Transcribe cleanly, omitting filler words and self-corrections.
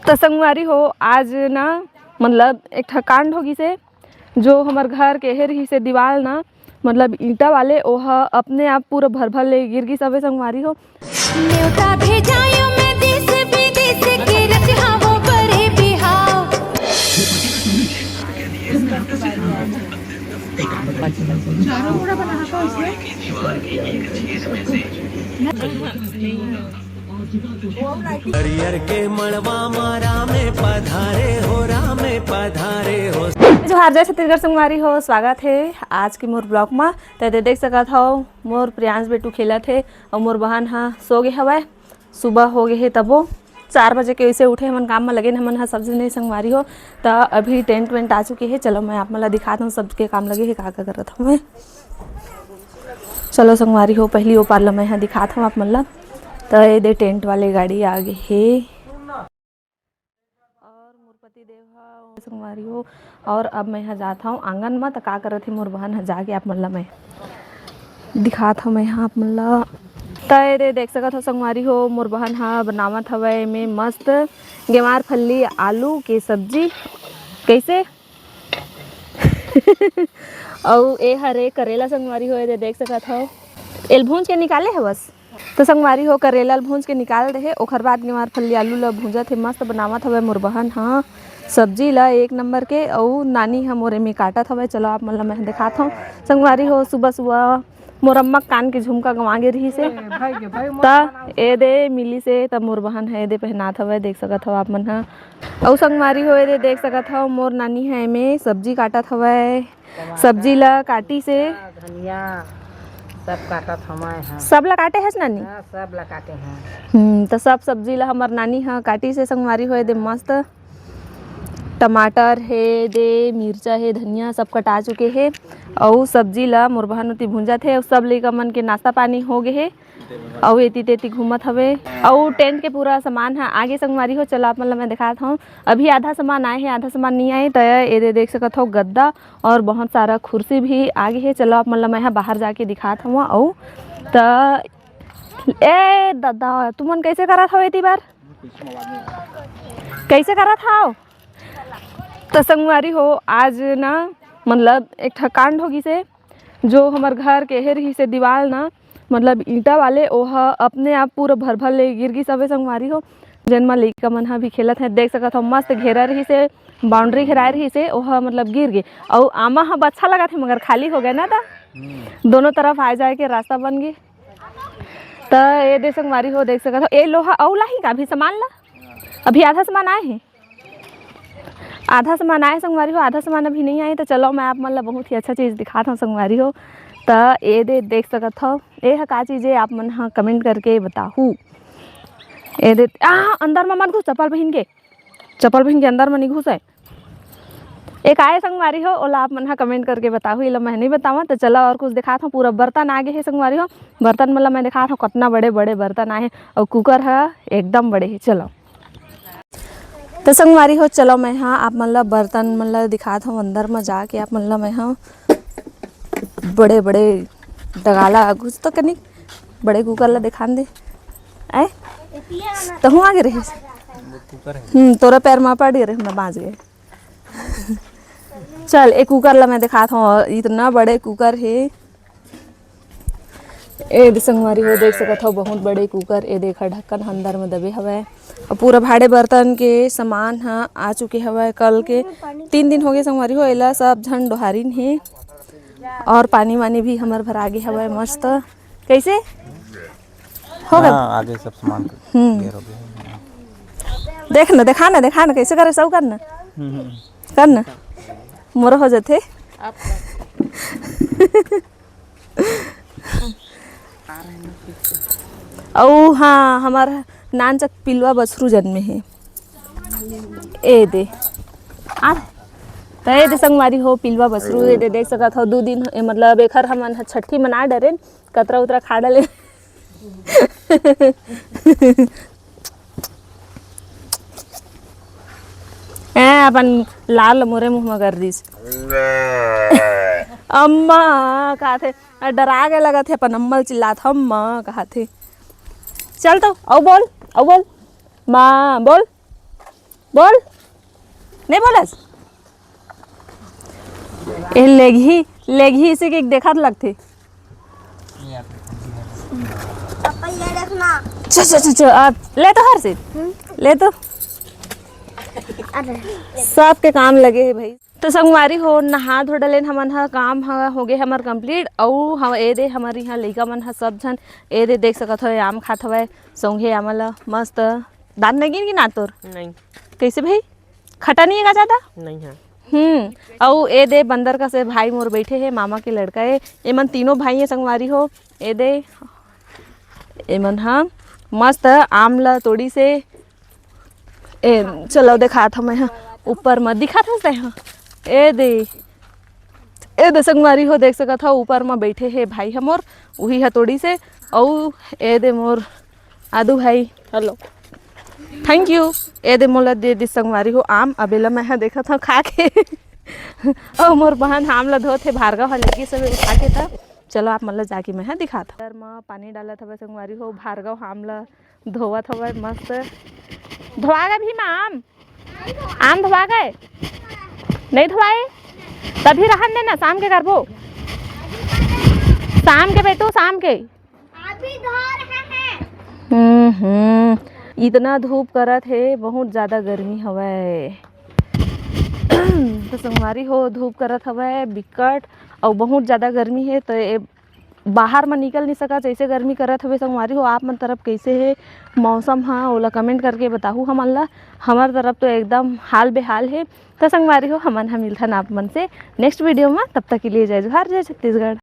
तो संगवारी हो आज ना मतलब एक ठकांड होगी से जो हमार घर के रही से दीवार ना मतलब ईंटा वाले ओह अपने आप पूरा भर भर ले गिर गई सबे संगवारी हो। न्योता भेजायो मैं देश विदेश के रचहावो बड़े बिहाव। हरियर के मड़वा मारा में पधारे हो रामे पधारे हो। जो हार जय छत्तीसगढ़ संगवारी हो स्वागत है आज के मोर ब्लॉग में। तो देख सकत हो मोर प्रियांश बेटू खेलत है और मोर बहन हाँ सो गए हवा। सुबह हो गए है तबो 4 बजे के वैसे उठे हमन काम में लगे हमन हाँ सब्जी नहीं संगवारी हो। तो अभी टेंट वेंट आ चुके हैं। चलो मैं आप मला दिखाता हूँ सबके काम लगे है का करत हूँ मैं। चलो संगवारी हो पहली वो पार्लर में यहाँ दिखाता हूँ आप मतलब। तो ये दे टेंट वाले गाड़ी आगे है और मोरपति देव संगवारी हो। और अब मैं यहाँ जाता हूँ आंगन में तो का करत थी मोर बहन जाके आप मतलब मैं दिखाता हूँ मैं यहाँ आप मतलब। तो देख सकत हो संगवारी हो मोर बहन हाँ बनावत हवे में मस्त गेमार फल्ली आलू के सब्जी कैसे और ए हरे करेला संगवारी हो देख सकत हो एल भूंज के निकाले है बस। तो संगवारी हो करेला भूंज के निकाल दे ओखर बाद गेमार फल्ली आलू ला भूंजत है मस्त बनावत हवे मोर बहन हाँ सब्जी ला एक नंबर के और नानी हम मोरे में काटत हवे। चलो आप मतलब मैं दिखाता हूँ संगवारी हो सुबह सुबह मोर अम्मा कान के झुमका गंवा गे रही से त ए दे मिली से तब मोर बहन है दे पहनात हवे देख सकत हो आप मन हाँ। और संगवारी हो दे देख सकत हो मोर नानी है में सब्जी काटत हवे। सब्जी ला काटी से धनिया सब काटत हमारे हैं। सब ला काटे है नानी सब ला काटे हैं। तो सब सब्जी ला हमार नानी हाँ काटी से संगवारी हो दे मस्त टमाटर है दे मिर्चा है धनिया सब कटा चुके हैं। और सब्जी ला मोर बहन उती भूंजत है। सब लइका मन के नाश्ता पानी हो गए है और एती तेती घूमत हवे। और टेंट के पूरा सामान है आगे संगवारी हो। चलो आप मतलब मैं दिखाता हूँ अभी आधा सामान आए हैं आधा सामान नहीं आए। तो ये देख सकत हो गद्दा और बहुत सारा कुर्सी भी आगे है। चलो आप मतलब मैं यहाँ बाहर जाके दिखाता हूँ। और तो ए दादा तुमन कैसे करत हो इतनी बार कैसे करत हो। तो संगवारी हो आज ना मतलब एक ठकांड होगी से जो हमार घर के रही से दीवार ना मतलब ईंटा वाले ओह अपने आप पूरा भर भर ले गिर गई सबे संगवारी हो। जन्मा लइका मन हाँ भी खेलत है देख सकत हो मस्त घेरा रही से बाउंड्री घेराए रही से ओह मतलब गिर गए। और आमा हाँ अच्छा लगा थे मगर खाली हो गए ना था दोनों तरफ आ जाए के रास्ता बन गए। तो ये दे संगवारी हो देख सकत हो ए लोहा औला ही का भी सामान ला अभी आधा सामान आए हैं आधा सामान आए संगवारी हो आधा सामान अभी नहीं आए। तो चलो मैं आप मतलब बहुत ही अच्छा चीज़ दिखाता हूँ संगवारी हो। तो ये देख सकत हो ये है का चीज़ है आप मन हाँ कमेंट करके बताहू। ये दे अंदर में मत घुस चप्पल पहन के अंदर में नहीं घुसे एक आए संगवारी हो ओला आप मन हाँ कमेंट करके बताहू। ये मैं नहीं बताऊँ। तो चलो और कुछ दिखाता हूँ पूरा बर्तन आगे है संगवारी हो। बर्तन मतलब मैं दिखाता हूँ कितना बड़े बड़े बर्तन आए और कुकर है एकदम बड़े है। चलो तो संगवारी हो चलो मैं हाँ आप मतलब बर्तन मतलब दिखाता हूँ अंदर में जाके आप मतलब मैं हाँ बड़े बड़े डगाला घुस तो कनी बड़े कुकर ला दिखा दे आए तो हूँ आगे रहे तोरा पैर में पड़ रहे मैं बाँच गए। चल एक कुकर ला मैं दिखाता हूँ इतना बड़े कुकर है। ए संगवारी हो देख सकत हो बहुत बड़े कुकर ए देखा ढक्कन अंदर में दबे हवे और पूरा भाड़े बर्तन के सामान हाँ आ चुके हवे। कल के 3 दिन हो गए संगवारी हो एला सब झन डोहारिन है और पानी वानी भी हमार भर आगे हवे मस्त कैसे हो गए आगे सब सामान देख ना दिखा ना कैसे करे सब करना मोर हो जाते और हाँ हमारा नानचक पिलवा बछरू जन्मे है ए दे आ तो ये दे संगवारी हो पिलवा बछरू ए दे देख सकत हो 2 दिन मतलब एक हमन छठी मना डरे कतरा उतरा खा डाले अपन लाल मोरे मुँह में कर दीस अम्मा कहा थे डरा के लगा थे अपन अम्मा चिल्लात अम्मा कहा थे चल तो औ बोल माँ बोल बोल नहीं बोलस ए लेगी इसे के देखा लगथे ले तो हर से ले तो सबके काम लगे है भाई। तो संगवारी हो नहा धो डलेन हमन ह काम हो गए हमार कंप्लीट अउ हम ए दे हमारे यहाँ लइका मन ह सब झन ए दे देख सकत हो आम खात हवय संगे आमला मस्त दान नगिन की ना तोर नहीं कैसे भाई खटा नहीं है ज्यादा नहीं है। अउ ए दे बंदर का से भाई मोर बैठे है मामा के लड़का है एमन तीनों भाई है संगवारी हो ए दे एमन ह मस्त आम ला तोड़ी से ए चलो दिखात हम यहाँ ऊपर में दिखात हस हाँ ए दे संगवारी हो देख सकत हो ऊपर में बैठे है भाई हमोर वही हथौड़ी से औ ए दे मोर आदू भाई हेलो थैंक यू ए दे मोला दे दी संगवारी हो आम अबेला मैं यहाँ देखत हूँ खा के और मोर बहन आम ला धोत है भार्गव लड़की सब उठा के था चलो आप मतलब जाके मैं दिखात हूँ में पानी डालत हवे संगवारी हो भार्गव आम ला धोवत हवे मस्त धोआ गए भी आम धोआ गए नहीं धोआए तभी रहन देना शाम के करबो शाम के बेटू शाम के अभी धो रहे हैं। इतना धूप करत है बहुत ज़्यादा गर्मी हवय तो संगवारी हो धूप करत हवय बिकट और बहुत ज़्यादा गर्मी है तो बाहर में निकल नहीं सकत ऐसे गर्मी करत हवे संगवारी हो आप मन तरफ कैसे है मौसम हाँ ओला कमेंट करके बताहू हमन ला हमार तरफ तो एकदम हाल बेहाल है तो संगवारी हो हमन मिलथन आप मन से नेक्स्ट वीडियो में तब तक के लिए जय जोहार जय छत्तीसगढ़।